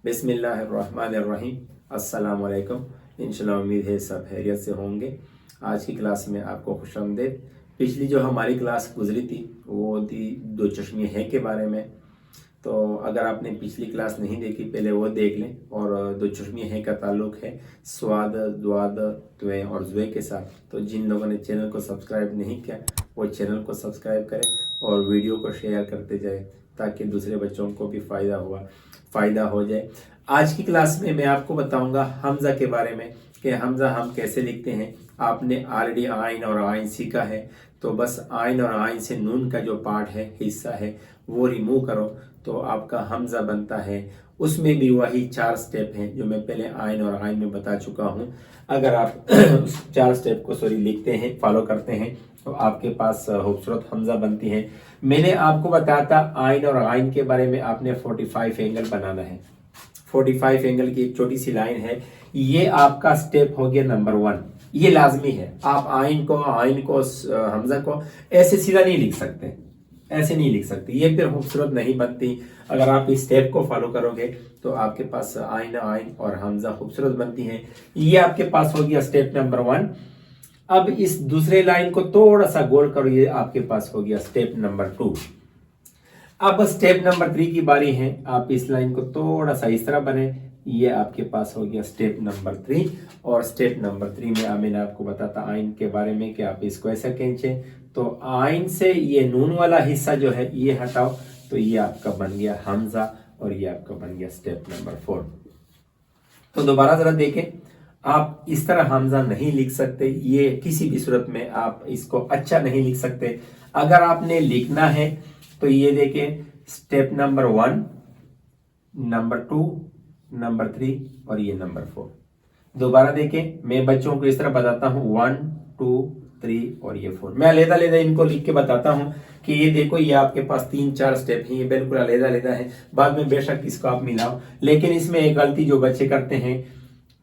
बिस्मिल्लाहिर्रहमानिर्रहीम। अस्सलाम वालेकुम। इंशाल्लाह उम्मीद है सब खैरियत से होंगे। आज की क्लास में आपको खुशामदीद। पिछली जो हमारी क्लास गुजरी थी वो थी दो चश्मे हैं के बारे में। तो अगर आपने पिछली क्लास नहीं देखी पहले वो देख लें। और दो चश्मे हैं का ताल्लुक है स्वाद, द्वाद, त्वे और जुए के साथ। तो जिन लोगों ने चैनल को सब्सक्राइब नहीं किया वो चैनल को सब्सक्राइब करें और वीडियो को शेयर करते जाए ताकि दूसरे बच्चों को भी फ़ायदा हो जाए। आज की क्लास में मैं आपको बताऊंगा हमजा के बारे में कि हमजा हम कैसे लिखते हैं। आपने ऑलरेडी आइन और आइन सीखा है, तो बस आइन और आइन से नून का जो पार्ट है, हिस्सा है, वो रिमूव करो तो आपका हमजा बनता है। उसमें भी वही 4 स्टेप हैं जो मैं पहले आइन और आइन में बता चुका हूँ। अगर आप उस 4 स्टेप को लिखते हैं, फॉलो करते हैं, तो आपके पास खूबसूरत हमजा बनती है। मैंने आपको बताया था आइन और आइन के बारे में, आपने 45 एंगल बनाना है। 45 एंगल की एक छोटी सी लाइन है, ये आपका स्टेप हो गया नंबर 1। ये लाजमी है। आप आइन को हमजा को ऐसे सीधा नहीं लिख सकते, ऐसे नहीं लिख सकते, ये फिर खूबसूरत नहीं बनती। अगर आप इस स्टेप को फॉलो करोगे तो आपके पास आइन और हमजा खूबसूरत बनती है। ये आपके पास हो गया स्टेप नंबर 1। अब इस दूसरे लाइन को थोड़ा सा गोल करो, ये आपके पास हो गया स्टेप नंबर 2। अब स्टेप नंबर 3 की बारी है। आप इस लाइन को थोड़ा सा इस तरह बने, ये आपके पास हो गया स्टेप नंबर 3। और स्टेप नंबर 3 में मैंने आपको बताता आइन के बारे में कि आप इसको ऐसा खींचे तो आइन से ये नून वाला हिस्सा जो है ये हटाओ, तो ये आपका बन गया हमजा और ये आपका बन गया स्टेप नंबर 4। तो दोबारा जरा देखें, आप इस तरह हमजा नहीं लिख सकते, ये किसी भी सूरत में आप इसको अच्छा नहीं लिख सकते। अगर आपने लिखना है तो ये देखें, स्टेप नंबर 1, नंबर 2, नंबर 3 और ये नंबर 4। दोबारा देखें, मैं बच्चों को इस तरह बताता हूं 1, 2, 3 और ये 4। मैं अलग-अलग इनको लिख के बताता हूं कि ये देखो, ये आपके पास 3-4 स्टेप हैं, ये बिल्कुल अलग-अलग है। बाद में बेशक इसको आप मिलाओ, लेकिन इसमें एक गलती जो बच्चे करते हैं,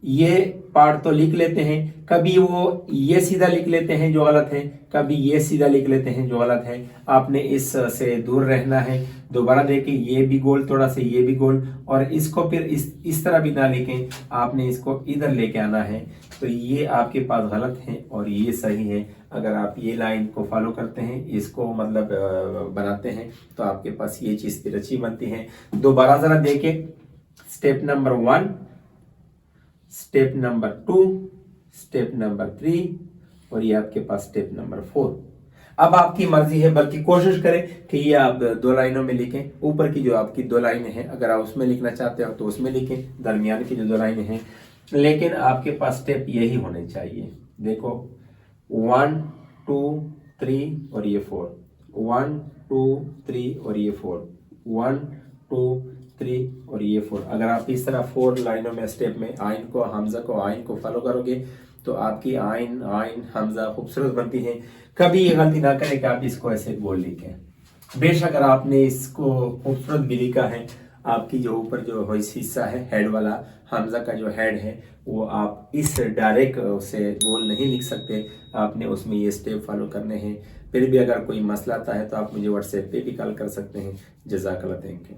ये पार्ट तो लिख लेते हैं, कभी वो ये सीधा लिख लेते हैं जो गलत है, कभी ये सीधा लिख लेते हैं जो गलत है। आपने इस से दूर रहना है। दोबारा देखिए, ये भी गोल, थोड़ा सा ये भी गोल, और इसको फिर इस तरह भी ना लिखें, आपने इसको इधर लेके आना है। तो ये आपके पास गलत है और ये सही है। अगर आप ये लाइन को फॉलो करते हैं, इसको मतलब बनाते हैं, तो आपके पास ये चीज फिर अच्छी बनती है। दोबारा जरा देखें, step number 1, step number 2, step number 3 और ये आपके पास स्टेप नंबर 4। अब आपकी मर्जी है, बल्कि कोशिश करें कि ये आप 2 लाइनों में लिखें। ऊपर की जो आपकी 2 लाइनें हैं, अगर आप उसमें लिखना चाहते हो तो उसमें लिखें, दरमियान की जो 2 लाइनें हैं, लेकिन आपके पास स्टेप यही होने चाहिए। देखो, 1, 2, 3 और ये 4, 1, 2, 3 और ये 4, 1, 2, 3 और ये 4। अगर आप इस तरह 4 लाइनों में स्टेप में आइन को हमजा को आइन को फॉलो करोगे तो आपकी आइन हमजा खूबसूरत बनती है। कभी ये गलती ना करें कि आप इसको ऐसे गोल लिखें। बेशक अगर आपने इसको खूबसूरत भी लिखा है, आपकी जो ऊपर जो हिस्सा है, हेड वाला हमजा का जो हेड है, वो आप इस डायरेक्ट से गोल नहीं लिख सकते, आपने उसमें ये स्टेप फॉलो करने हैं। फिर भी अगर कोई मसला आता है तो आप मुझे व्हाट्सएप पे भी कॉल कर सकते हैं। जज़ाकल्लाह, थैंक यू।